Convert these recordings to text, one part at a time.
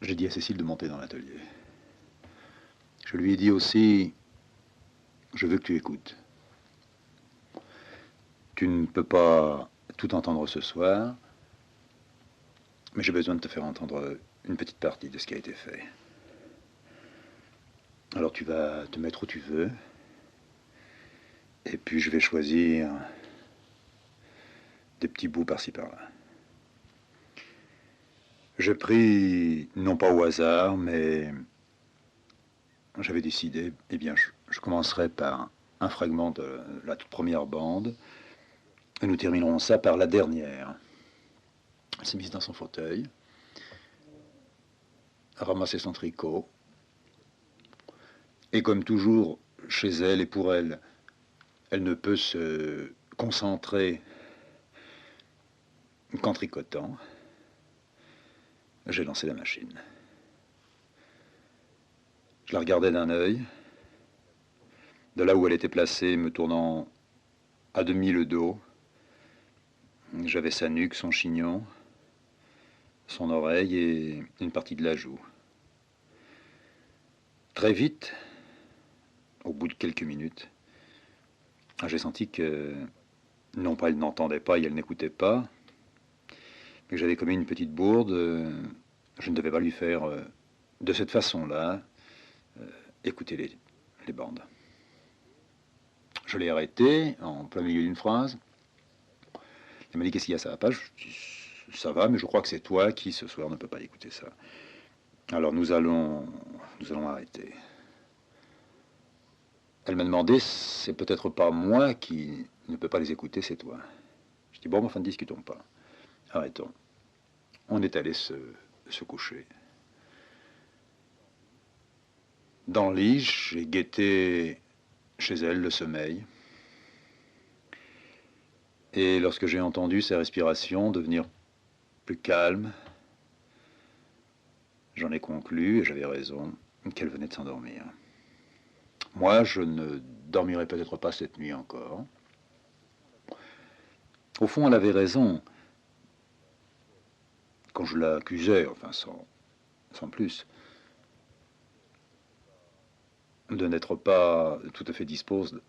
J'ai dit à Cécile de monter dans l'atelier. Je lui ai dit aussi, je veux que tu écoutes. Tu ne peux pas tout entendre ce soir, mais j'ai besoin de te faire entendre une petite partie de ce qui a été fait. Alors tu vas te mettre où tu veux, et puis je vais choisir des petits bouts par-ci par-là. J'ai pris, non pas au hasard, mais j'avais décidé, eh bien, je commencerai par un fragment de la toute première bande, et nous terminerons ça par la dernière. Elle s'est mise dans son fauteuil, a ramassé son tricot, et comme toujours, chez elle et pour elle, elle ne peut se concentrer qu'en tricotant. J'ai lancé la machine. Je la regardais d'un œil, de là où elle était placée, me tournant à demi le dos. J'avais sa nuque, son chignon, son oreille et une partie de la joue. Très vite, au bout de quelques minutes, j'ai senti que, non pas elle n'entendait pas et elle n'écoutait pas, mais que j'avais commis une petite bourde. Je ne devais pas lui faire de cette façon-là écouter les bandes. Je l'ai arrêté en plein milieu d'une phrase. Elle m'a dit: qu'est-ce qu'il y a, ça va pas? Je dis: ça va, mais je crois que c'est toi qui ce soir ne peut pas écouter ça. Alors nous allons arrêter. Elle m'a demandé: c'est peut-être pas moi qui ne peux pas les écouter, c'est toi. Je dis: bon, enfin, ne discutons pas. Arrêtons. On est allé se coucher. Dans le lit, j'ai guetté chez elle le sommeil. Et lorsque j'ai entendu sa respiration devenir plus calme, j'en ai conclu, et j'avais raison, qu'elle venait de s'endormir. Moi, je ne dormirai peut-être pas cette nuit encore. Au fond, elle avait raison. Quand je l'accusais, enfin sans plus, de n'être pas tout à fait dispose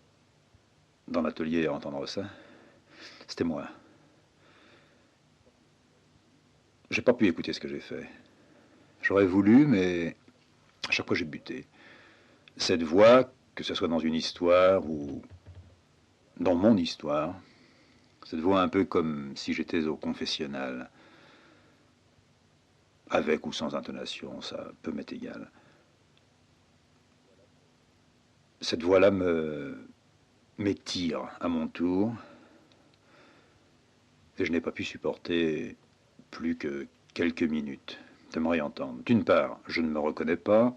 dans l'atelier à entendre ça, c'était moi. J'ai pas pu écouter ce que j'ai fait. J'aurais voulu, mais à chaque fois j'ai buté. Cette voix, que ce soit dans une histoire ou dans mon histoire, cette voix un peu comme si j'étais au confessionnal, avec ou sans intonation, ça peut m'être égal. Cette voix-là m'étire à mon tour, et je n'ai pas pu supporter plus que quelques minutes de me réentendre. D'une part, je ne me reconnais pas,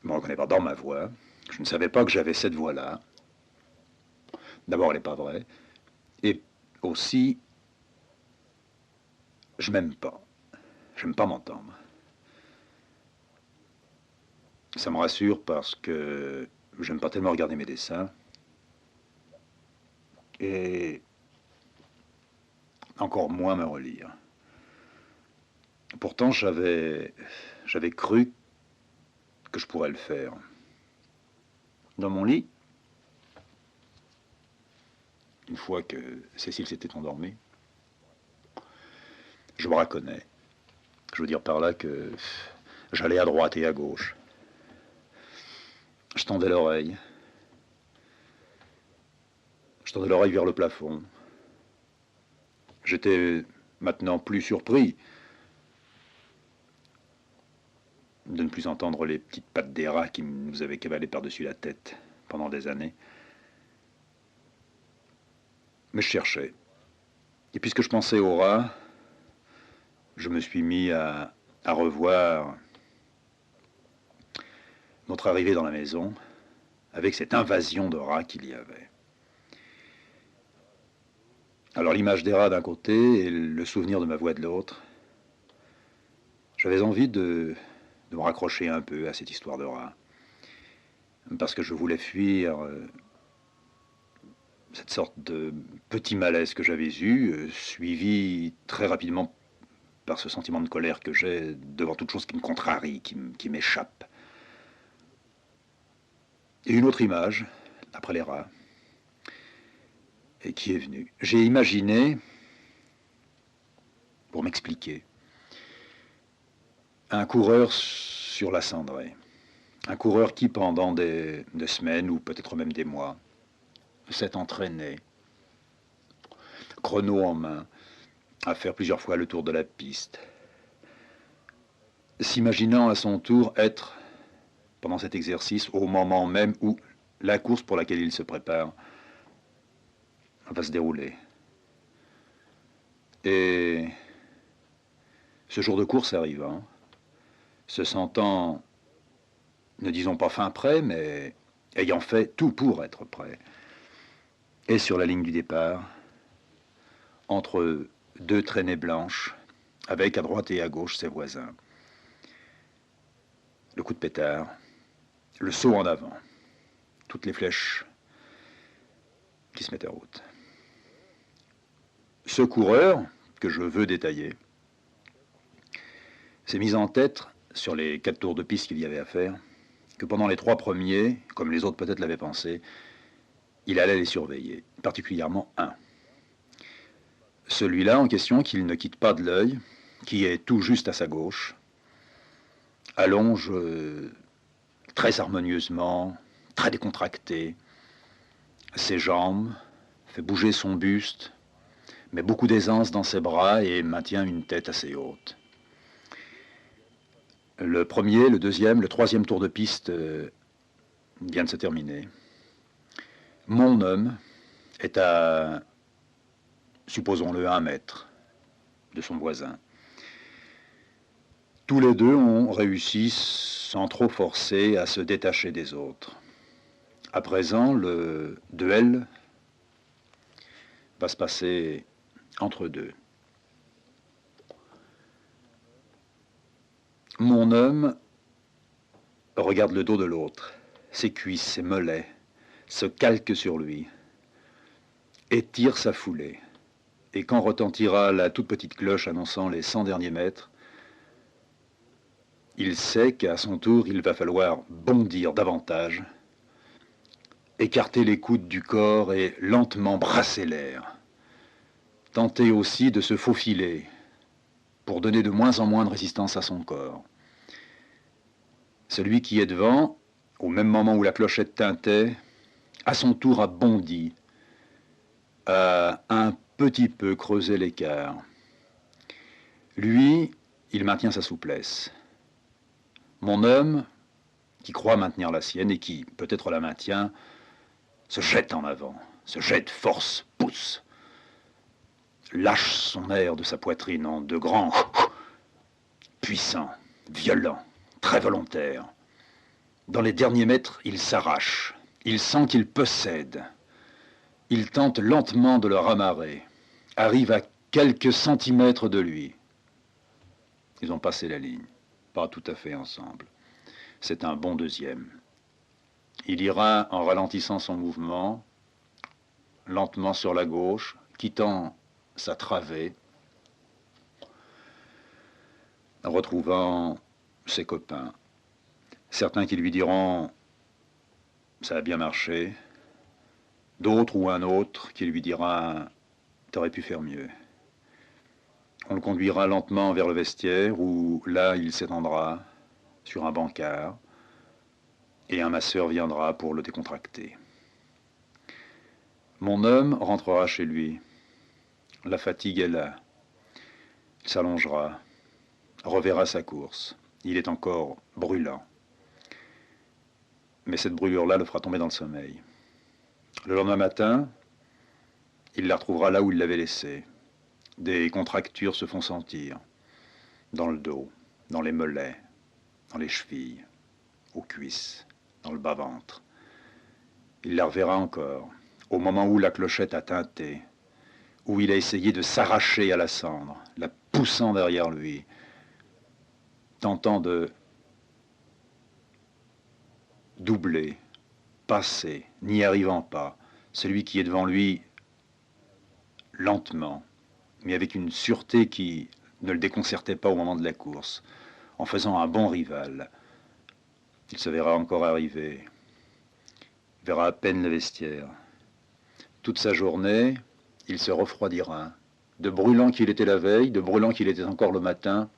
dans ma voix. Je ne savais pas que j'avais cette voix-là. D'abord, elle n'est pas vraie. Et aussi, je m'aime pas. J'aime pas m'entendre. Ça me rassure parce que j'aime pas tellement regarder mes dessins. Et encore moins me relire. Pourtant, j'avais cru que je pourrais le faire. Dans mon lit, une fois que Cécile s'était endormie, je braconnais. Je veux dire par là que j'allais à droite et à gauche. Je tendais l'oreille. Je tendais l'oreille vers le plafond. J'étais maintenant plus surpris de ne plus entendre les petites pattes des rats qui nous avaient cavalé par-dessus la tête pendant des années. Mais je cherchais. Et puisque je pensais aux rats, je me suis mis à revoir notre arrivée dans la maison avec cette invasion de rats qu'il y avait. Alors l'image des rats d'un côté et le souvenir de ma voix de l'autre, j'avais envie de me raccrocher un peu à cette histoire de rats. Parce que je voulais fuir cette sorte de petit malaise que j'avais eu, suivi très rapidement par ce sentiment de colère que j'ai devant toute chose qui me contrarie, qui m'échappe. Et une autre image, après les rats, et qui est venue. J'ai imaginé, pour m'expliquer, un coureur sur la cendrée. Un coureur qui, pendant des semaines ou peut-être même des mois, s'est entraîné, chrono en main, à faire plusieurs fois le tour de la piste, s'imaginant à son tour être, pendant cet exercice, au moment même où la course pour laquelle il se prépare va se dérouler. Et ce jour de course arrivant, se sentant, ne disons pas fin prêt, mais ayant fait tout pour être prêt, et sur la ligne du départ, entre deux traînées blanches, avec à droite et à gauche ses voisins. Le coup de pétard, le saut en avant, toutes les flèches qui se mettent en route. Ce coureur, que je veux détailler, s'est mis en tête, sur les 4 tours de piste qu'il y avait à faire, que pendant les 3 premiers, comme les autres peut-être l'avaient pensé, il allait les surveiller, particulièrement un. Celui-là en question qu'il ne quitte pas de l'œil, qui est tout juste à sa gauche, allonge très harmonieusement, très décontracté, ses jambes, fait bouger son buste, met beaucoup d'aisance dans ses bras et maintient une tête assez haute. Le premier, le deuxième, le troisième tour de piste vient de se terminer. Mon homme est à, supposons-le, 1 mètre de son voisin. Tous les deux ont réussi, sans trop forcer, à se détacher des autres. À présent, le duel va se passer entre deux. Mon homme regarde le dos de l'autre, ses cuisses, ses mollets, se calque sur lui, étire sa foulée. Et quand retentira la toute petite cloche annonçant les 100 derniers mètres, il sait qu'à son tour, il va falloir bondir davantage, écarter les coudes du corps et lentement brasser l'air. Tenter aussi de se faufiler pour donner de moins en moins de résistance à son corps. Celui qui est devant, au même moment où la clochette tintait, à son tour a bondi, a un petit peu creusé l'écart. Lui, il maintient sa souplesse. Mon homme, qui croit maintenir la sienne et qui, peut-être la maintient, se jette en avant, se jette, force, pousse, lâche son air de sa poitrine en de grands puissants, violents, très volontaires. Dans les derniers mètres, il s'arrache, il sent qu'il possède. Il tente lentement de le ramarrer, arrive à quelques centimètres de lui. Ils ont passé la ligne, pas tout à fait ensemble. C'est un bon deuxième. Il ira en ralentissant son mouvement, lentement sur la gauche, quittant sa travée, retrouvant ses copains. Certains qui lui diront « ça a bien marché », d'autres ou un autre qui lui dira « t'aurais pu faire mieux ». On le conduira lentement vers le vestiaire où, là, il s'étendra sur un bancard et un masseur viendra pour le décontracter. Mon homme rentrera chez lui. La fatigue est là. Il s'allongera, reverra sa course. Il est encore brûlant. Mais cette brûlure-là le fera tomber dans le sommeil. Le lendemain matin, il la retrouvera là où il l'avait laissée. Des contractures se font sentir, dans le dos, dans les mollets, dans les chevilles, aux cuisses, dans le bas-ventre. Il la reverra encore, au moment où la clochette a tinté, où il a essayé de s'arracher à la cendre, la poussant derrière lui, tentant de doubler, passer, n'y arrivant pas, celui qui est devant lui lentement, mais avec une sûreté qui ne le déconcertait pas au moment de la course, en faisant un bon rival. Il se verra encore arriver. Il verra à peine le vestiaire. Toute sa journée, il se refroidira. De brûlant qu'il était la veille, de brûlant qu'il était encore le matin,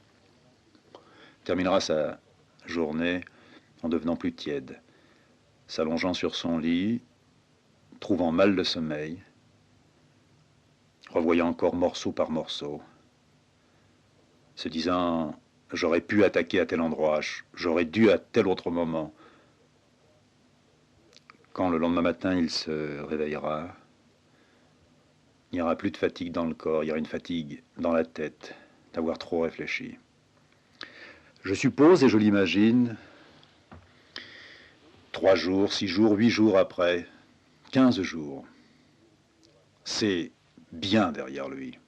terminera sa journée en devenant plus tiède, s'allongeant sur son lit, trouvant mal le sommeil, revoyant encore morceau par morceau, se disant « j'aurais pu attaquer à tel endroit, j'aurais dû à tel autre moment ». Quand le lendemain matin il se réveillera, il n'y aura plus de fatigue dans le corps, il y aura une fatigue dans la tête d'avoir trop réfléchi. Je suppose et je l'imagine, 3 jours, 6 jours, 8 jours après, 15 jours, c'est bien derrière lui.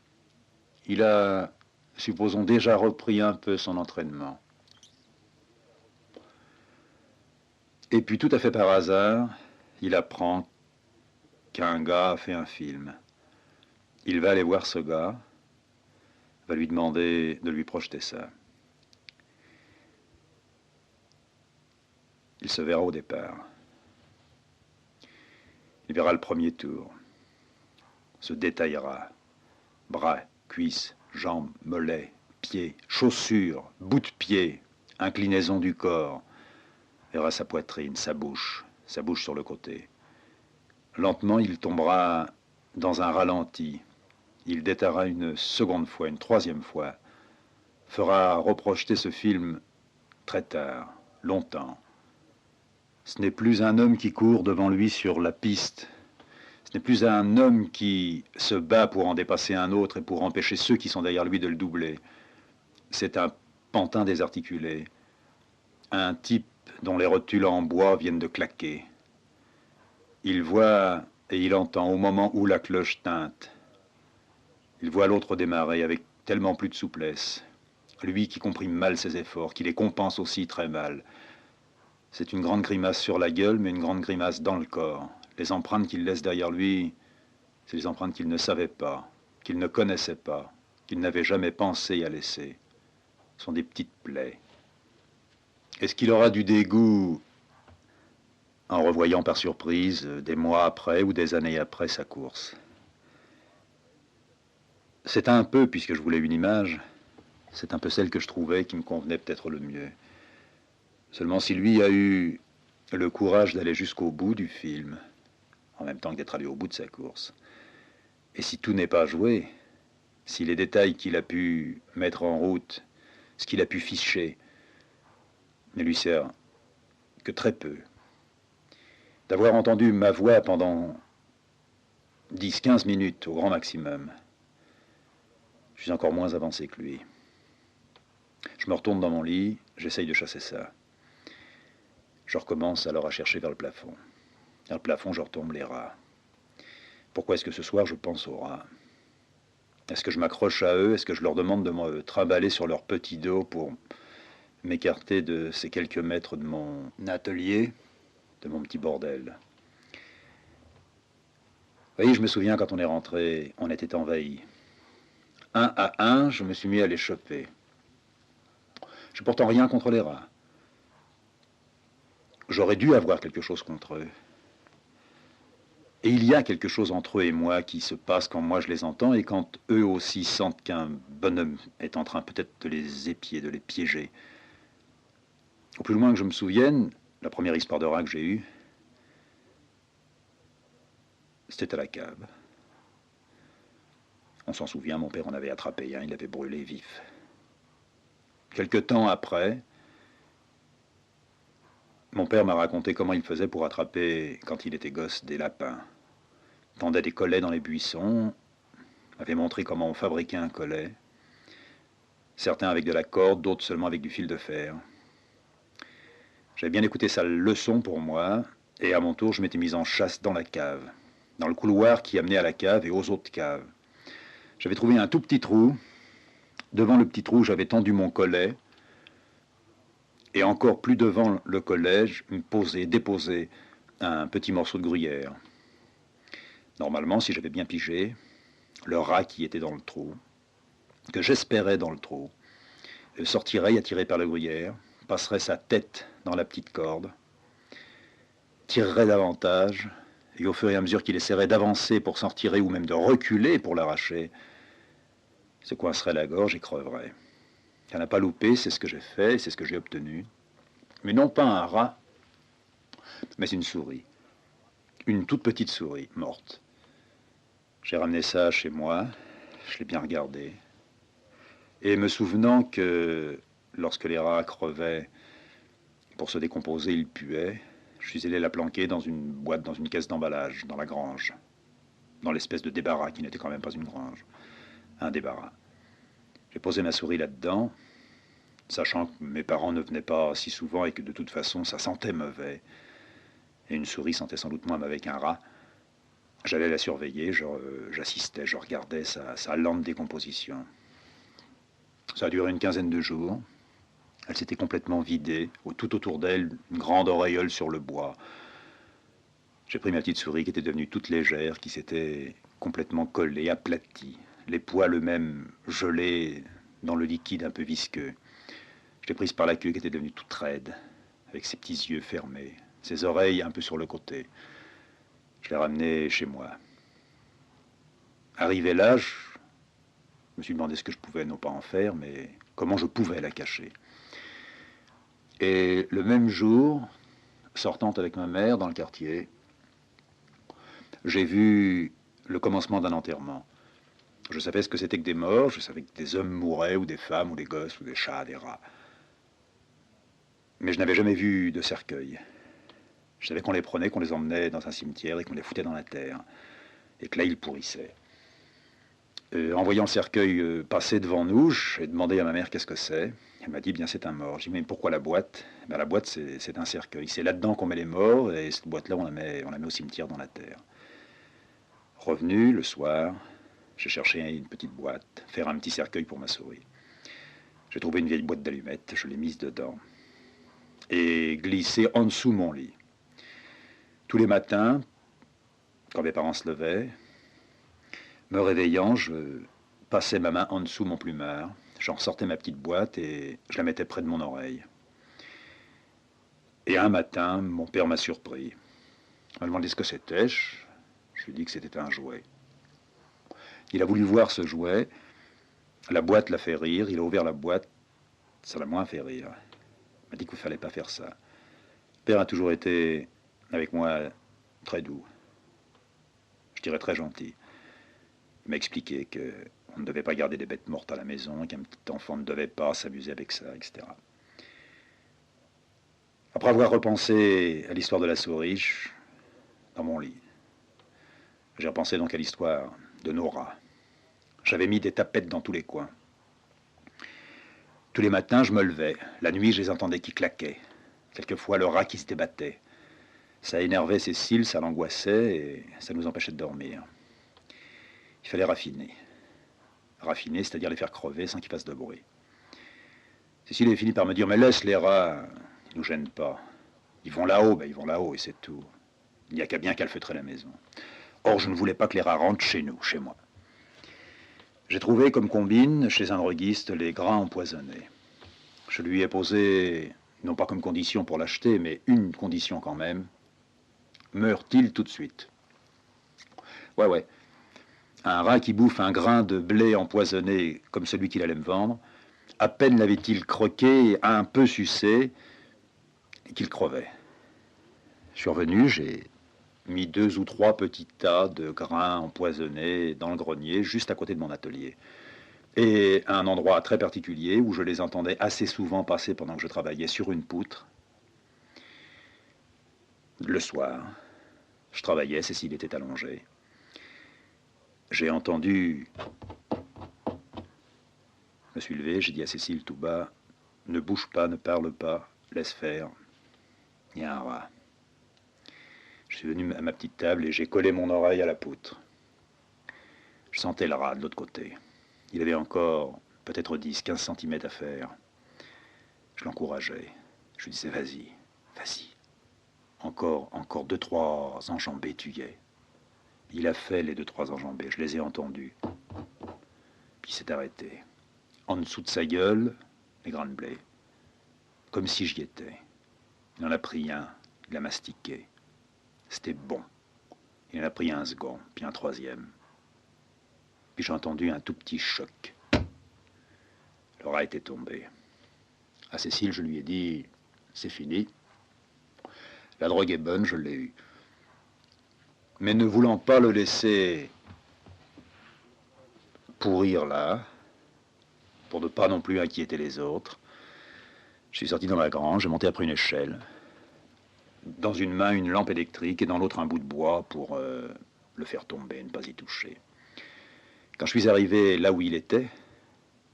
Il a, supposons, déjà repris un peu son entraînement. Et puis tout à fait par hasard, il apprend qu'un gars a fait un film. Il va aller voir ce gars, va lui demander de lui projeter ça. Il se verra au départ. Il verra le premier tour, se détaillera, bras, cuisses, jambes, mollets, pieds, chaussures, bout de pied, inclinaison du corps, verra sa poitrine, sa bouche sur le côté. Lentement, il tombera dans un ralenti. Il détaillera une seconde fois, une troisième fois, fera reprojeter ce film très tard, longtemps. Ce n'est plus un homme qui court devant lui sur la piste. Ce n'est plus un homme qui se bat pour en dépasser un autre et pour empêcher ceux qui sont derrière lui de le doubler. C'est un pantin désarticulé, un type dont les rotules en bois viennent de claquer. Il voit et il entend au moment où la cloche tinte. Il voit l'autre démarrer avec tellement plus de souplesse. Lui qui comprime mal ses efforts, qui les compense aussi très mal. C'est une grande grimace sur la gueule, mais une grande grimace dans le corps. Les empreintes qu'il laisse derrière lui, c'est les empreintes qu'il ne savait pas, qu'il ne connaissait pas, qu'il n'avait jamais pensé à laisser. Ce sont des petites plaies. Est-ce qu'il aura du dégoût en revoyant par surprise des mois après ou des années après sa course? C'est un peu, puisque je voulais une image, c'est un peu celle que je trouvais qui me convenait peut-être le mieux. Seulement si lui a eu le courage d'aller jusqu'au bout du film, en même temps que d'être allé au bout de sa course, et si tout n'est pas joué, si les détails qu'il a pu mettre en route, ce qu'il a pu ficher, ne lui sert que très peu, d'avoir entendu ma voix pendant 10-15 minutes au grand maximum, je suis encore moins avancé que lui. Je me retourne dans mon lit, j'essaye de chasser ça. Je recommence alors à chercher vers le plafond. Vers le plafond, je retombe les rats. Pourquoi est-ce que ce soir je pense aux rats? Est-ce que je m'accroche à eux? Est-ce que je leur demande de me trimballer sur leur petit dos pour m'écarter de ces quelques mètres de mon atelier, de mon petit bordel? Vous voyez, je me souviens quand on est rentré, on était envahis. Un à un, je me suis mis à les choper. J'ai pourtant rien contre les rats. J'aurais dû avoir quelque chose contre eux. Et il y a quelque chose entre eux et moi qui se passe quand moi je les entends et quand eux aussi sentent qu'un bonhomme est en train peut-être de les épier, de les piéger. Au plus loin que je me souvienne, la première histoire de rat que j'ai eue, c'était à la cave. On s'en souvient, mon père en avait attrapé un, il l'avait brûlé vif. Quelque temps après, mon père m'a raconté comment il faisait pour attraper, quand il était gosse, des lapins. Il tendait des collets dans les buissons, m'avait montré comment on fabriquait un collet, certains avec de la corde, d'autres seulement avec du fil de fer. J'avais bien écouté sa leçon pour moi, et à mon tour, je m'étais mis en chasse dans la cave, dans le couloir qui amenait à la cave et aux autres caves. J'avais trouvé un tout petit trou. Devant le petit trou, j'avais tendu mon collet, et encore plus devant le collet, je me déposais un petit morceau de gruyère. Normalement, si j'avais bien pigé, le rat qui était dans le trou que j'espérais dans le trou, sortirait attiré par le gruyère, passerait sa tête dans la petite corde, tirerait davantage, et au fur et à mesure qu'il essaierait d'avancer pour s'en tirer ou même de reculer pour l'arracher, se coincerait la gorge et creverait. Ça n'a pas loupé, c'est ce que j'ai fait, c'est ce que j'ai obtenu. Mais non pas un rat, mais une souris. Une toute petite souris, morte. J'ai ramené ça chez moi, je l'ai bien regardé. Et me souvenant que lorsque les rats crevaient, pour se décomposer, ils puaient, je suis allé la planquer dans une boîte, dans une caisse d'emballage, dans la grange. Dans l'espèce de débarras qui n'était quand même pas une grange. Un débarras. J'ai posé ma souris là-dedans, sachant que mes parents ne venaient pas si souvent et que de toute façon ça sentait mauvais. Et une souris sentait sans doute moins mauvais qu'un rat. J'allais la surveiller, j'assistais, je regardais sa lente décomposition. Ça a duré une quinzaine de jours. Elle s'était complètement vidée. Tout autour d'elle, une grande auréole sur le bois. J'ai pris ma petite souris qui était devenue toute légère, qui s'était complètement collée, aplatie. Les poils eux-mêmes gelés dans le liquide un peu visqueux. Je l'ai prise par la queue qui était devenue toute raide, avec ses petits yeux fermés, ses oreilles un peu sur le côté. Je l'ai ramenée chez moi. Arrivé là, je me suis demandé ce que je pouvais non pas en faire, mais comment je pouvais la cacher. Et le même jour, sortant avec ma mère dans le quartier, j'ai vu le commencement d'un enterrement. Je savais ce que c'était que des morts, je savais que des hommes mouraient, ou des femmes, ou des gosses, ou des chats, des rats. Mais je n'avais jamais vu de cercueil. Je savais qu'on les prenait, qu'on les emmenait dans un cimetière et qu'on les foutait dans la terre. Et que là, ils pourrissaient. En voyant le cercueil passer devant nous, j'ai demandé à ma mère qu'est-ce que c'est. Elle m'a dit, bien c'est un mort. J'ai dit, mais pourquoi la boîte? Ben, la boîte, c'est un cercueil. C'est là-dedans qu'on met les morts, et cette boîte-là, on la met au cimetière dans la terre. Revenu le soir, j'ai cherché une petite boîte, faire un petit cercueil pour ma souris. J'ai trouvé une vieille boîte d'allumettes, je l'ai mise dedans et glissée en dessous mon lit. Tous les matins, quand mes parents se levaient, me réveillant, je passais ma main en dessous mon plumard, j'en sortais ma petite boîte et je la mettais près de mon oreille. Et un matin, mon père m'a surpris. Il m'a demandé ce que c'était, je lui ai dit que c'était un jouet. Il a voulu voir ce jouet, la boîte l'a fait rire, il a ouvert la boîte, ça l'a moins fait rire. Il m'a dit qu'il ne fallait pas faire ça. Le père a toujours été, avec moi, très doux. Je dirais très gentil. Il m'a expliqué qu'on ne devait pas garder des bêtes mortes à la maison, qu'un petit enfant ne devait pas s'amuser avec ça, etc. Après avoir repensé à l'histoire de la souris, dans mon lit, j'ai repensé donc à l'histoire de Nora. J'avais mis des tapettes dans tous les coins. Tous les matins, je me levais. La nuit, je les entendais qui claquaient. Quelquefois, le rat qui se débattait. Ça énervait Cécile, ça l'angoissait et ça nous empêchait de dormir. Il fallait raffiner. Raffiner, c'est-à-dire les faire crever sans qu'ils fassent de bruit. Cécile avait fini par me dire, mais laisse les rats, ils nous gênent pas. Ils vont là-haut, ben ils vont là-haut et c'est tout. Il n'y a qu'à bien calfeutrer la maison. Or, je ne voulais pas que les rats rentrent chez nous, chez moi. J'ai trouvé comme combine, chez un droguiste, les grains empoisonnés. Je lui ai posé, non pas comme condition pour l'acheter, mais une condition quand même. Meurt-il tout de suite? Ouais. Un rat qui bouffe un grain de blé empoisonné comme celui qu'il allait me vendre, à peine l'avait-il croqué, un peu sucé, qu'il crevait. Je suis revenu, j'ai mis 2 ou 3 petits tas de grains empoisonnés dans le grenier, juste à côté de mon atelier. Et à un endroit très particulier où je les entendais assez souvent passer pendant que je travaillais sur une poutre. Le soir, je travaillais, Cécile était allongée. J'ai entendu... Je me suis levé, j'ai dit à Cécile tout bas, ne bouge pas, ne parle pas, laisse faire. Il y a un rat. Je suis venu à ma petite table et j'ai collé mon oreille à la poutre. Je sentais le rat de l'autre côté. Il avait encore peut-être 10-15 centimètres à faire. Je l'encourageais. Je lui disais, vas-y. Encore 2-3 enjambées, tu y es. Il a fait les 2-3 enjambées, je les ai entendus. Puis il s'est arrêté. en dessous de sa gueule, les grains de blé, comme si j'y étais. Il en a pris un, il l'a mastiqué. C'était bon. Il en a pris un second, puis un troisième. Puis j'ai entendu un tout petit choc. Le rat était tombé. À Cécile, je lui ai dit, c'est fini. La drogue est bonne, je l'ai eue. Mais ne voulant pas le laisser pourrir là, pour ne pas non plus inquiéter les autres, je suis sorti dans la grange, j'ai monté après une échelle. Dans une main, une lampe électrique et dans l'autre, un bout de bois pour le faire tomber, ne pas y toucher. Quand je suis arrivé là où il était,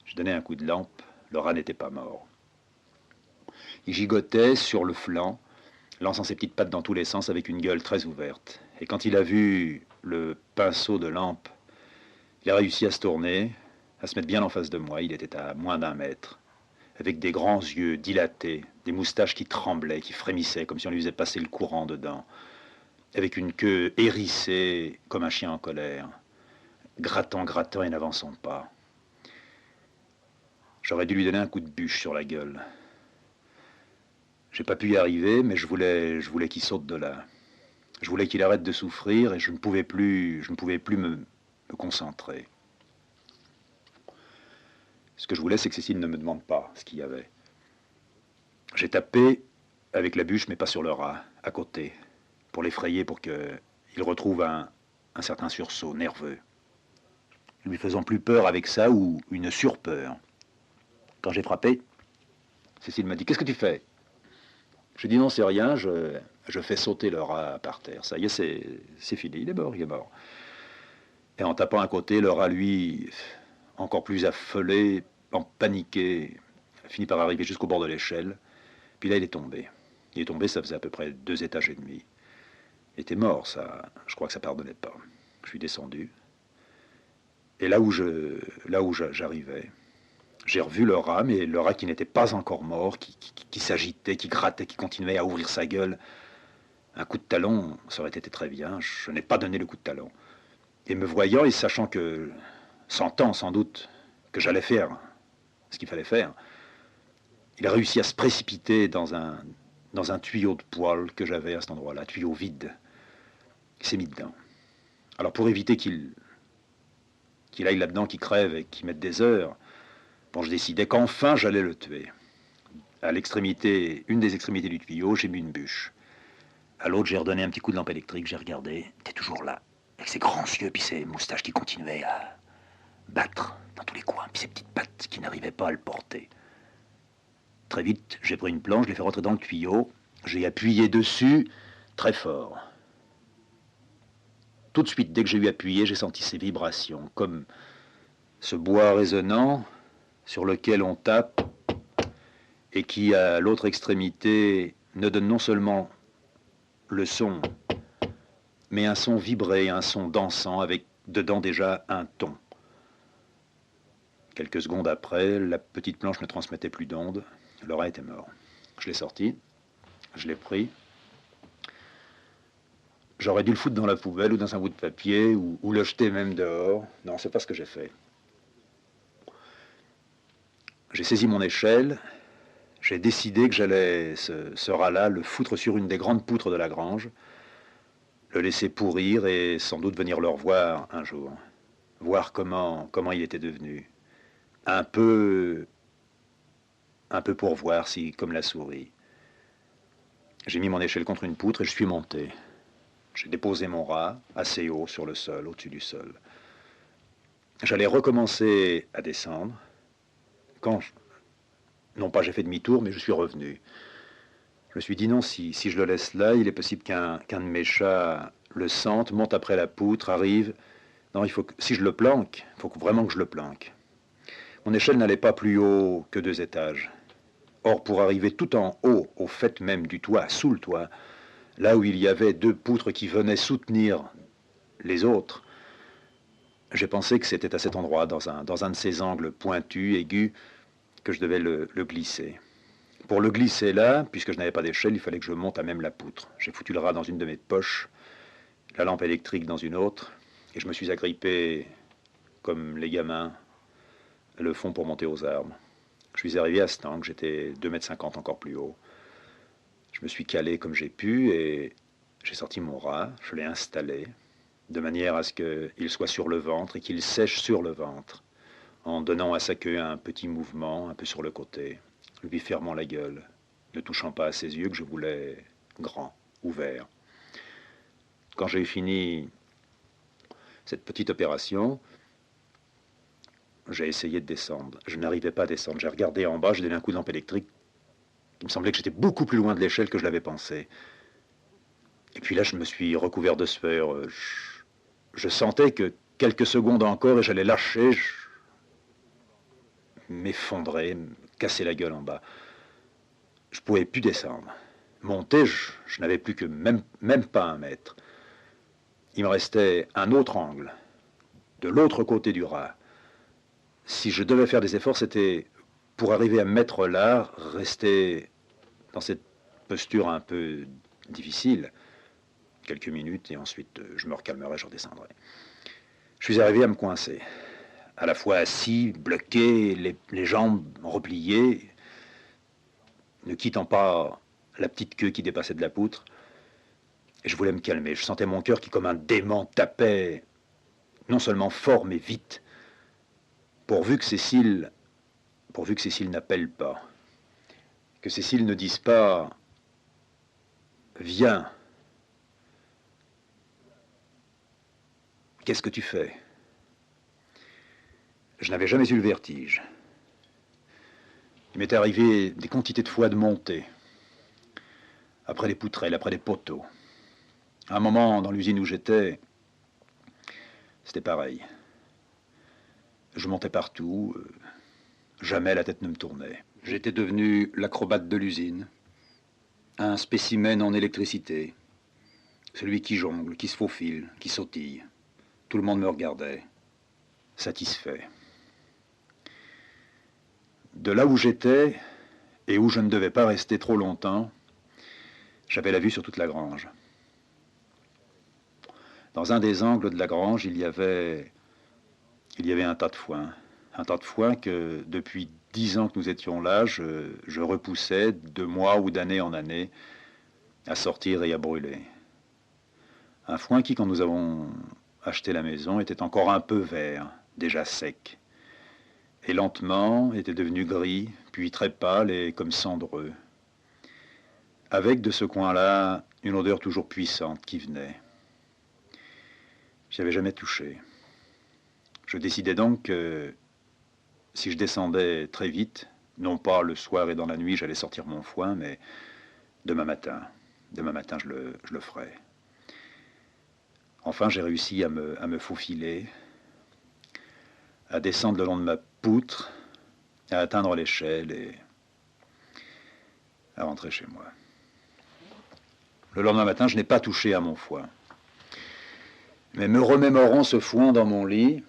je donnais un coup de lampe, le rat n'était pas mort. Il gigotait sur le flanc, lançant ses petites pattes dans tous les sens avec une gueule très ouverte. Et quand il a vu le pinceau de lampe, il a réussi à se tourner, à se mettre bien en face de moi. Il était à moins d'1 mètre, avec des grands yeux dilatés, des moustaches qui tremblaient, qui frémissaient, comme si on lui faisait passer le courant dedans, avec une queue hérissée comme un chien en colère, grattant, grattant et n'avançant pas. J'aurais dû lui donner un coup de bûche sur la gueule. J'ai pas pu y arriver, mais je voulais qu'il saute de là. Je voulais qu'il arrête de souffrir et je ne pouvais plus me concentrer. Ce que je voulais, c'est que Cécile ne me demande pas ce qu'il y avait. J'ai tapé avec la bûche, mais pas sur le rat, à côté, pour l'effrayer, pour qu'il retrouve un certain sursaut nerveux. Lui faisant plus peur avec ça ou une surpeur. Quand j'ai frappé, Cécile m'a dit « Qu'est-ce que tu fais ?» Je dis « Non, c'est rien, je fais sauter le rat par terre. Ça y est, c'est fini, il est mort, il est mort. » Et en tapant à côté, le rat, lui, encore plus affolé, en paniqué, finit par arriver jusqu'au bord de l'échelle. Puis là, il est tombé. Il est tombé, ça faisait à peu près 2 étages et demi. Il était mort, ça. Je crois que ça pardonnait pas. Je suis descendu. Et là où j'arrivais, j'ai revu le rat, mais le rat qui n'était pas encore mort, qui s'agitait, qui grattait, qui continuait à ouvrir sa gueule. Un coup de talon, ça aurait été très bien. Je n'ai pas donné le coup de talon. Et me voyant et sachant que, sentant sans doute que j'allais faire ce qu'il fallait faire, il a réussi à se précipiter dans un tuyau de poêle que j'avais à cet endroit-là, tuyau vide. Il s'est mis dedans. Alors pour éviter qu'il aille là-dedans, qu'il crève et qu'il mette des heures, bon, je décidais qu'enfin j'allais le tuer. À l'extrémité, une des extrémités du tuyau, j'ai mis une bûche. À l'autre, j'ai redonné un petit coup de lampe électrique, j'ai regardé, il était toujours là, avec ses grands yeux puis ses moustaches qui continuaient à battre dans tous les coins, puis ses petites pattes qui n'arrivaient pas à le porter. Très vite, j'ai pris une planche, je l'ai fait rentrer dans le tuyau, j'ai appuyé dessus très fort. Tout de suite, dès que j'ai eu appuyé, j'ai senti ces vibrations, comme ce bois résonnant sur lequel on tape et qui, à l'autre extrémité, ne donne non seulement le son, mais un son vibré, un son dansant, avec dedans déjà un ton. Quelques secondes après, la petite planche ne transmettait plus d'ondes, le rat était mort. Je l'ai sorti, je l'ai pris. J'aurais dû le foutre dans la poubelle ou dans un bout de papier ou le jeter même dehors. Non, c'est pas ce que j'ai fait. J'ai saisi mon échelle, j'ai décidé que j'allais, ce rat-là, le foutre sur une des grandes poutres de la grange, le laisser pourrir et sans doute venir le revoir un jour. Voir comment il était devenu. Un peu pour voir si, comme la souris. J'ai mis mon échelle contre une poutre et je suis monté. J'ai déposé mon rat assez haut sur le sol, au-dessus du sol. J'allais recommencer à descendre. Non pas j'ai fait demi-tour, mais je suis revenu. Je me suis dit non, si je le laisse là, il est possible qu'un de mes chats le sente, monte après la poutre, arrive. Non, si je le planque, il faut vraiment que je le planque. Mon échelle n'allait pas plus haut que 2 étages. Or, pour arriver tout en haut, au fait même du toit, sous le toit, là où il y avait 2 poutres qui venaient soutenir les autres, j'ai pensé que c'était à cet endroit, dans un de ces angles pointus, aigus, que je devais le glisser. Pour le glisser là, puisque je n'avais pas d'échelle, il fallait que je monte à même la poutre. J'ai foutu le rat dans une de mes poches, la lampe électrique dans une autre, et je me suis agrippé, comme les gamins, le fond pour monter aux arbres. Je suis arrivé à cet angle, j'étais 2,50 m encore plus haut. Je me suis calé comme j'ai pu et j'ai sorti mon rat, je l'ai installé, de manière à ce qu'il soit sur le ventre et qu'il sèche sur le ventre, en donnant à sa queue un petit mouvement un peu sur le côté, lui fermant la gueule, ne touchant pas à ses yeux que je voulais grands, ouverts. Quand j'ai fini cette petite opération, j'ai essayé de descendre. Je n'arrivais pas à descendre. J'ai regardé en bas, j'ai donné un coup de lampe électrique. Il me semblait que j'étais beaucoup plus loin de l'échelle que je l'avais pensé. Et puis là, je me suis recouvert de sueur. Je sentais que quelques secondes encore et j'allais lâcher, m'effondrer, me casser la gueule en bas. Je ne pouvais plus descendre. Monter, je n'avais plus que même pas 1 mètre. Il me restait un autre angle, de l'autre côté du rat. Si je devais faire des efforts, c'était pour arriver à me mettre là, rester dans cette posture un peu difficile, quelques minutes, et ensuite je me recalmerai, je redescendrai. Je suis arrivé à me coincer, à la fois assis, bloqué, les jambes repliées, ne quittant pas la petite queue qui dépassait de la poutre. Et je voulais me calmer. Je sentais mon cœur qui, comme un dément, tapait non seulement fort, mais vite, pourvu que Cécile n'appelle pas, que Cécile ne dise pas « Viens, qu'est-ce que tu fais ?» Je n'avais jamais eu le vertige. Il m'était arrivé des quantités de fois de monter, après des poutrelles, après des poteaux. À un moment, dans l'usine où j'étais, c'était pareil. Je montais partout, jamais la tête ne me tournait. J'étais devenu l'acrobate de l'usine, un spécimen en électricité, celui qui jongle, qui se faufile, qui sautille. Tout le monde me regardait, satisfait. De là où j'étais, et où je ne devais pas rester trop longtemps, j'avais la vue sur toute la grange. Dans un des angles de la grange, il y avait un tas de foin que depuis 10 ans que nous étions là, je repoussais de mois ou d'année en année à sortir et à brûler. Un foin qui, quand nous avons acheté la maison, était encore un peu vert, déjà sec, et lentement était devenu gris, puis très pâle et comme cendreux, avec de ce coin-là une odeur toujours puissante qui venait. J'y avais jamais touché. Je décidai donc que si je descendais très vite, non pas le soir et dans la nuit, j'allais sortir mon foin, mais demain matin je le ferai. Enfin, j'ai réussi à me faufiler, à descendre le long de ma poutre, à atteindre l'échelle et à rentrer chez moi. Le lendemain matin, je n'ai pas touché à mon foin. Mais me remémorant ce foin dans mon lit,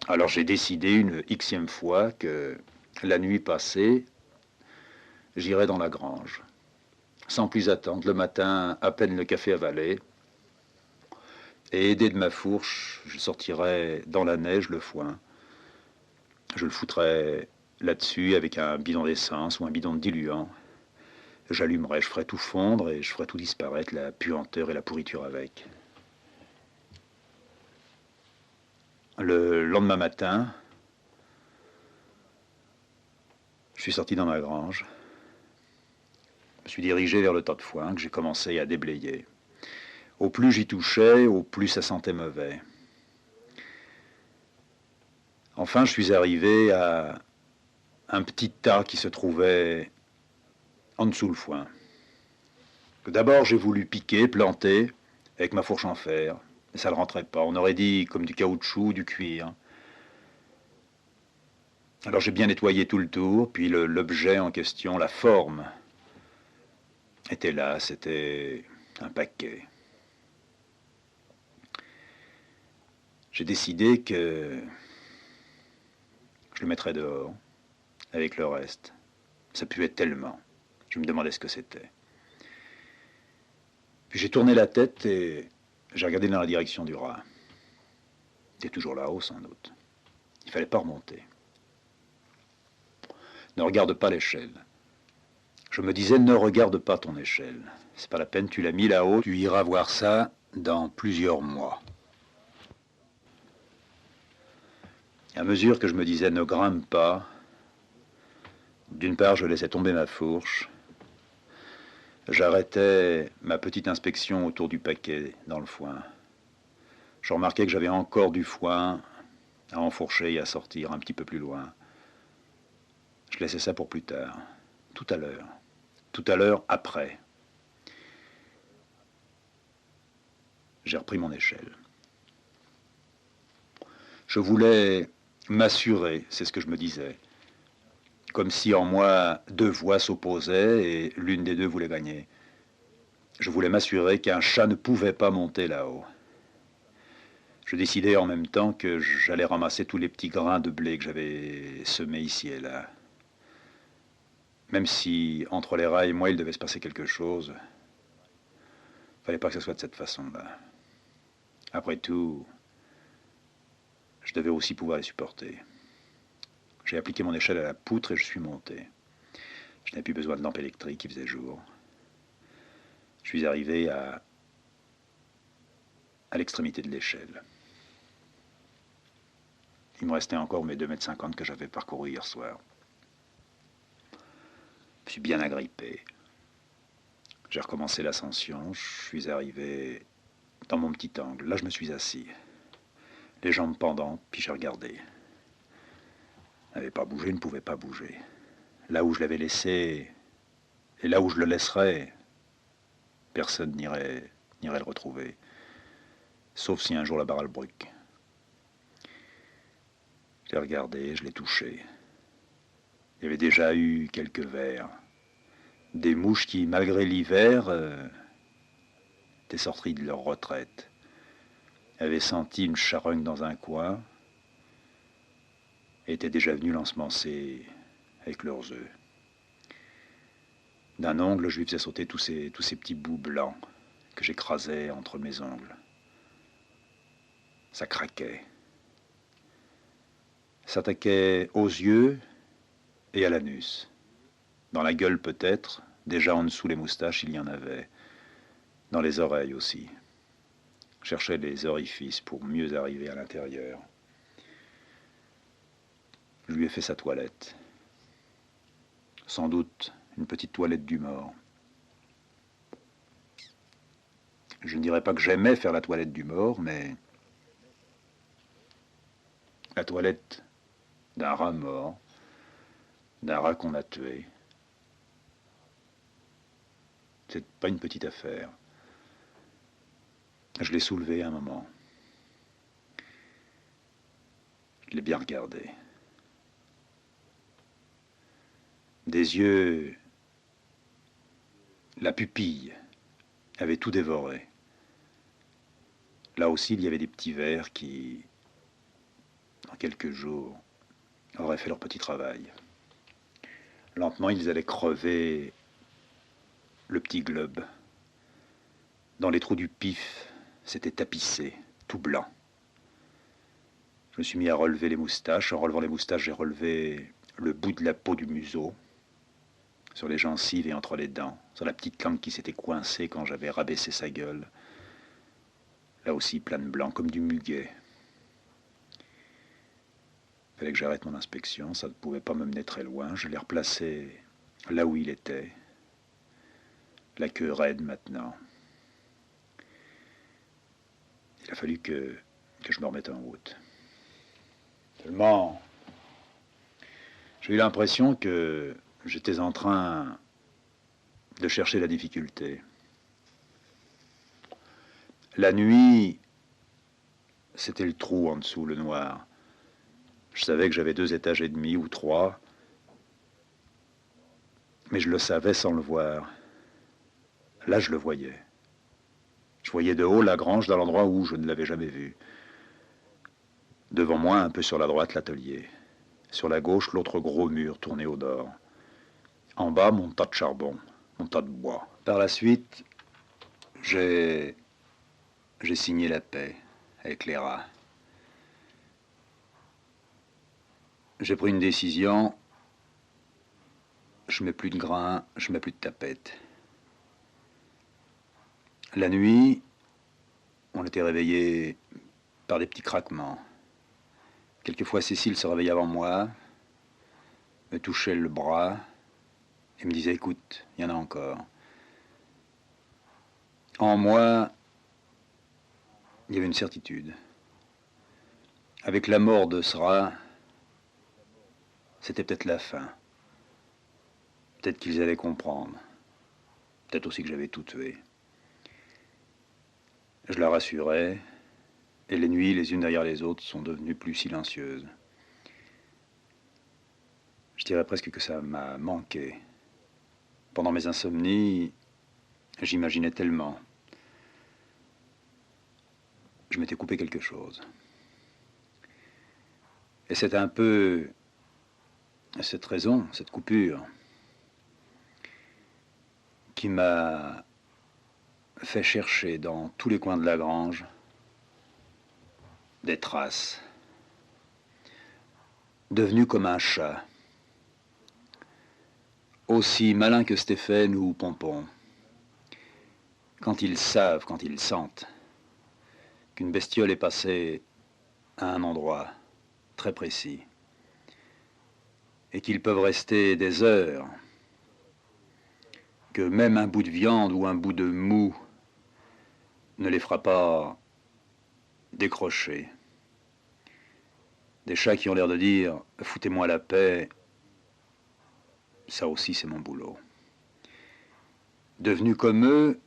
alors j'ai décidé une xème fois que la nuit passée, j'irai dans la grange. Sans plus attendre, le matin, à peine le café avalé, et aidé de ma fourche, je sortirai dans la neige le foin. Je le foutrai là-dessus avec un bidon d'essence ou un bidon de diluant. J'allumerai, je ferai tout fondre et je ferai tout disparaître, la puanteur et la pourriture avec. Le lendemain matin, je suis sorti dans ma grange. Je me suis dirigé vers le tas de foin que j'ai commencé à déblayer. Au plus j'y touchais, au plus ça sentait mauvais. Enfin, je suis arrivé à un petit tas qui se trouvait en dessous le foin. D'abord, j'ai voulu piquer, planter, avec ma fourche en fer, mais ça ne rentrait pas. On aurait dit comme du caoutchouc, du cuir. Alors j'ai bien nettoyé tout le tour, puis l'objet en question, la forme, était là, c'était un paquet. J'ai décidé que je le mettrais dehors, avec le reste. Ça puait tellement. Je me demandais ce que c'était. Puis j'ai tourné la tête et j'ai regardé dans la direction du rat. Il était toujours là-haut, sans doute. Il fallait pas remonter. Ne regarde pas l'échelle. Je me disais, ne regarde pas ton échelle. C'est pas la peine, tu l'as mis là-haut, tu iras voir ça dans plusieurs mois. À mesure que je me disais, ne grimpe pas, d'une part, je laissais tomber ma fourche. J'arrêtais ma petite inspection autour du paquet, dans le foin. Je remarquais que j'avais encore du foin à enfourcher et à sortir un petit peu plus loin. Je laissais ça pour plus tard, tout à l'heure. Tout à l'heure, après. J'ai repris mon échelle. Je voulais m'assurer, c'est ce que je me disais, comme si en moi deux voix s'opposaient et l'une des deux voulait gagner. Je voulais m'assurer qu'un chat ne pouvait pas monter là-haut. Je décidais en même temps que j'allais ramasser tous les petits grains de blé que j'avais semés ici et là. Même si, entre les rats et moi, il devait se passer quelque chose, fallait pas que ce soit de cette façon-là. Après tout, je devais aussi pouvoir les supporter. J'ai appliqué mon échelle à la poutre et je suis monté. Je n'avais plus besoin de lampe électrique, il faisait jour. Je suis arrivé à l'extrémité de l'échelle. Il me restait encore mes 2,50 m que j'avais parcourus hier soir. Je suis bien agrippé. J'ai recommencé l'ascension, je suis arrivé dans mon petit angle. Là, je me suis assis, les jambes pendantes, puis j'ai regardé. Je n'avais pas bougé, ne pouvait pas bouger. Là où je l'avais laissé, et là où je le laisserais, personne n'irait le retrouver. Sauf si un jour la barre le bruque. Je l'ai regardé, je l'ai touché. Il y avait déjà eu quelques vers. Des mouches qui, malgré l'hiver, étaient sorties de leur retraite. Avaient senti une charogne dans un coin et étaient déjà venues l'ensemencer avec leurs œufs. D'un ongle, je lui faisais sauter tous ces petits bouts blancs que j'écrasais entre mes ongles. Ça craquait. S'attaquait aux yeux et à l'anus. Dans la gueule peut-être, déjà en dessous les moustaches, il y en avait. Dans les oreilles aussi. Je cherchais les orifices pour mieux arriver à l'intérieur. Je lui ai fait sa toilette. Sans doute une petite toilette du mort. Je ne dirais pas que j'aimais faire la toilette du mort, mais la toilette d'un rat mort, d'un rat qu'on a tué. C'est pas une petite affaire. Je l'ai soulevé un moment. Je l'ai bien regardé. Des yeux, la pupille avait tout dévoré. Là aussi, il y avait des petits vers qui, dans quelques jours, auraient fait leur petit travail. Lentement, ils allaient crever le petit globe. Dans les trous du pif, c'était tapissé, tout blanc. Je me suis mis à relever les moustaches. En relevant les moustaches, j'ai relevé le bout de la peau du museau, sur les gencives et entre les dents, sur la petite langue qui s'était coincée quand j'avais rabaissé sa gueule. Là aussi, plein de blanc, comme du muguet. Il fallait que j'arrête mon inspection, ça ne pouvait pas me mener très loin. Je l'ai replacé là où il était. La queue raide maintenant. Il a fallu que je me remette en route. Seulement, j'ai eu l'impression que j'étais en train de chercher la difficulté. La nuit, c'était le trou en dessous, le noir. Je savais que j'avais 2 étages et demi ou 3, mais je le savais sans le voir. Là, je le voyais. Je voyais de haut la grange dans l'endroit où je ne l'avais jamais vue. Devant moi, un peu sur la droite, l'atelier. Sur la gauche, l'autre gros mur tourné au nord. En bas, mon tas de charbon, mon tas de bois. Par la suite, j'ai signé la paix avec les rats. j'ai pris une décision. Je mets plus de grains, je mets plus de tapettes. La nuit, on était réveillés par des petits craquements. Quelquefois, Cécile se réveillait avant moi, me touchait le bras et me disait « Écoute, il y en a encore ». En moi, il y avait une certitude. Avec la mort de Sra, c'était peut-être la fin. Peut-être qu'ils allaient comprendre. Peut-être aussi que j'avais tout tué. Je la rassurais, et les nuits, les unes derrière les autres, sont devenues plus silencieuses. Je dirais presque que ça m'a manqué. Pendant mes insomnies, j'imaginais tellement. Je m'étais coupé quelque chose. Et c'est un peu cette raison, cette coupure, qui m'a fait chercher dans tous les coins de la grange des traces, devenu comme un chat, aussi malin que Stéphane ou Pompon. Quand ils savent, quand ils sentent qu'une bestiole est passée à un endroit très précis et qu'ils peuvent rester des heures, que même un bout de viande ou un bout de mou ne les fera pas décrocher. Des chats qui ont l'air de dire « foutez-moi la paix », ça aussi c'est mon boulot. Devenu comme eux,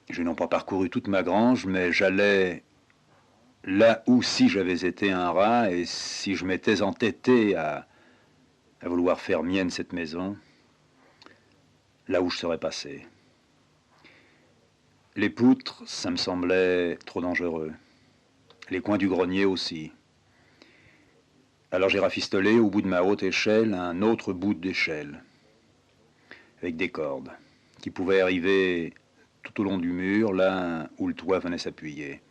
je n'ai pas parcouru toute ma grange, mais j'allais là où si j'avais été un rat et si je m'étais entêté à vouloir faire mienne cette maison, là où je serais passé. Les poutres, ça me semblait trop dangereux. Les coins du grenier aussi. Alors j'ai rafistolé au bout de ma haute échelle un autre bout d'échelle, avec des cordes, qui pouvaient arriver tout au long du mur, là où le toit venait s'appuyer.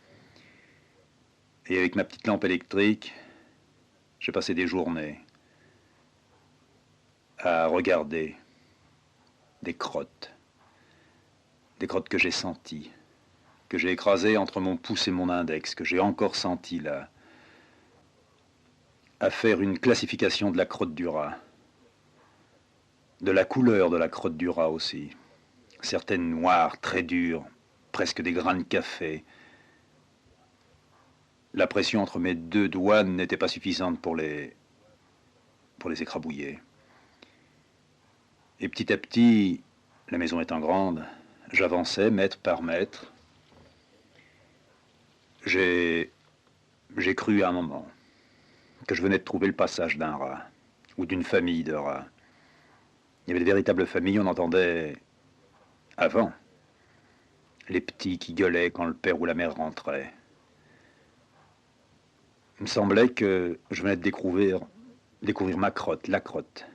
Et avec ma petite lampe électrique, j'ai passé des journées à regarder des crottes que j'ai senties, que j'ai écrasées entre mon pouce et mon index, que j'ai encore senties là, à faire une classification de la crotte du rat, de la couleur de la crotte du rat aussi, certaines noires, très dures, presque des grains de café. La pression entre mes deux doigts n'était pas suffisante pour les écrabouiller. Et petit à petit, la maison étant grande, j'avançais mètre par mètre. J'ai cru à un moment que je venais de trouver le passage d'un rat, ou d'une famille de rats. Il y avait de véritables familles, on entendait avant les petits qui gueulaient quand le père ou la mère rentrait. Il me semblait que je venais de découvrir ma crotte, la crotte.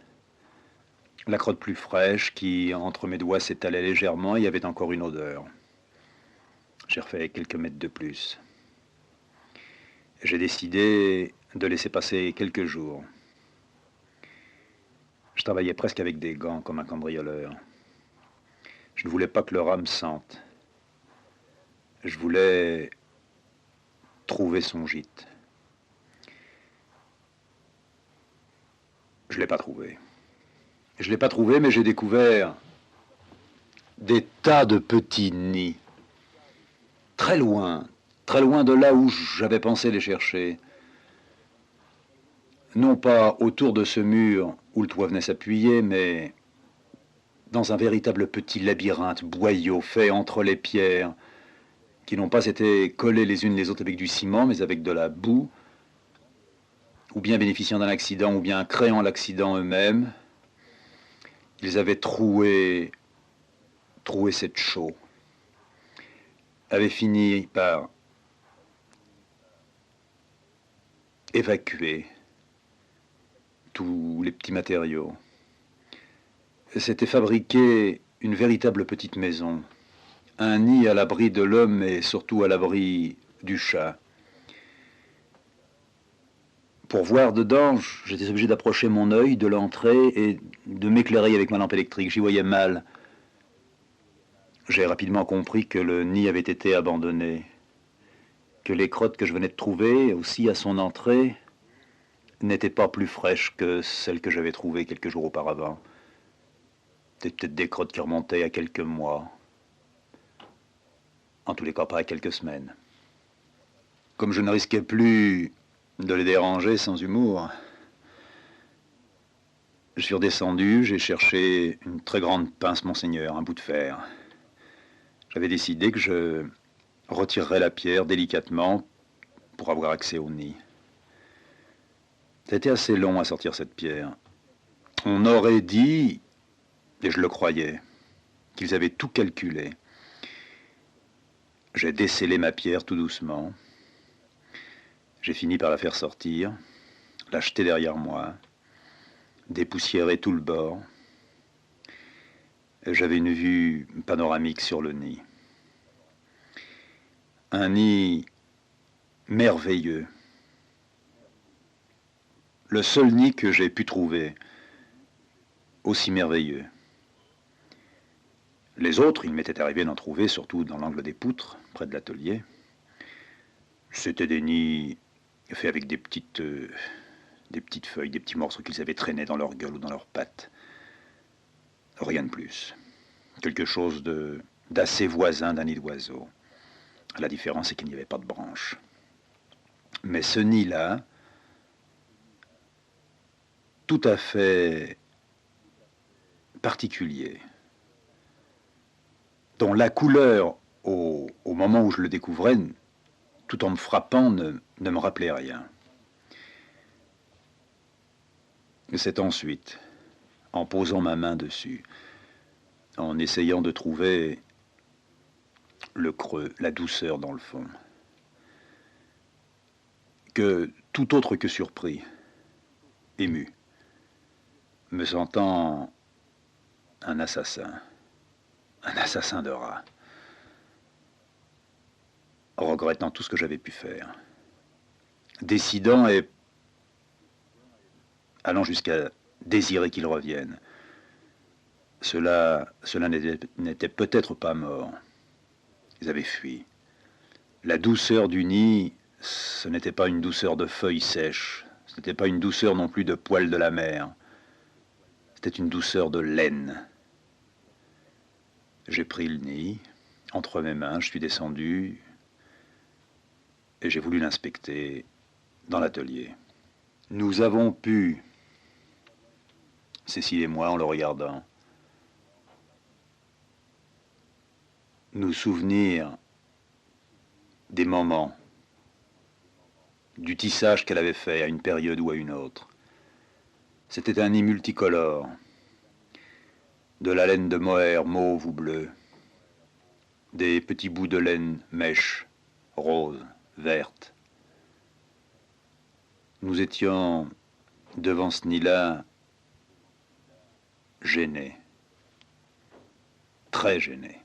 La crotte plus fraîche qui, entre mes doigts, s'étalait légèrement, il y avait encore une odeur. J'ai refait quelques mètres de plus. J'ai décidé de laisser passer quelques jours. Je travaillais presque avec des gants comme un cambrioleur. Je ne voulais pas que le rat me sente. Je voulais trouver son gîte. Je ne l'ai pas trouvé. Je ne l'ai pas trouvé, mais j'ai découvert des tas de petits nids. Très loin de là où j'avais pensé les chercher. Non pas autour de ce mur où le toit venait s'appuyer, mais dans un véritable petit labyrinthe boyau fait entre les pierres, qui n'ont pas été collées les unes les autres avec du ciment, mais avec de la boue, ou bien bénéficiant d'un accident, ou bien créant l'accident eux-mêmes. Ils avaient troué cette chaux, avaient fini par évacuer tous les petits matériaux. S'était fabriqué une véritable petite maison, un nid à l'abri de l'homme et surtout à l'abri du chat. Pour voir dedans, j'étais obligé d'approcher mon œil de l'entrée et de m'éclairer avec ma lampe électrique. J'y voyais mal. J'ai rapidement compris que le nid avait été abandonné, que les crottes que je venais de trouver, aussi à son entrée, n'étaient pas plus fraîches que celles que j'avais trouvées quelques jours auparavant. C'était peut-être des crottes qui remontaient à quelques mois. En tous les cas, pas à quelques semaines. Comme je ne risquais plus de les déranger sans humour, je suis redescendu, j'ai cherché une très grande pince Monseigneur, un bout de fer. J'avais décidé que je retirerais la pierre délicatement pour avoir accès au nid. C'était assez long à sortir cette pierre. On aurait dit, et je le croyais, qu'ils avaient tout calculé. J'ai décellé ma pierre tout doucement. J'ai fini par la faire sortir, la jeter derrière moi, dépoussiérer tout le bord. J'avais une vue panoramique sur le nid. Un nid merveilleux. Le seul nid que j'ai pu trouver aussi merveilleux. Les autres, il m'était arrivé d'en trouver, surtout dans l'angle des poutres, près de l'atelier. C'était des nids faits avec des petites feuilles, des petits morceaux qu'ils avaient traînés dans leur gueule ou dans leurs pattes. Rien de plus. Quelque chose d'assez voisin d'un nid d'oiseau. La différence, c'est qu'il n'y avait pas de branches. Mais ce nid-là, tout à fait particulier, dont la couleur, au moment où je le découvrais, tout en me frappant, ne me rappelait rien. C'est ensuite, en posant ma main dessus, en essayant de trouver le creux, la douceur dans le fond, que tout autre que surpris, ému, me sentant un assassin de rats, regrettant tout ce que j'avais pu faire, décidant et allant jusqu'à désirer qu'ils reviennent. Cela n'était peut-être pas mort. Ils avaient fui. La douceur du nid, ce n'était pas une douceur de feuilles sèches, ce n'était pas une douceur non plus de poils de la mer, c'était une douceur de laine. J'ai pris le nid entre mes mains, je suis descendu et j'ai voulu l'inspecter dans l'atelier. Nous avons pu, Cécile et moi, en le regardant, nous souvenir des moments, du tissage qu'elle avait fait à une période ou à une autre. C'était un nid multicolore, de la laine de mohair mauve ou bleu, des petits bouts de laine mèche, rose, verte. Nous étions devant ce nid-là gênés, très gênés.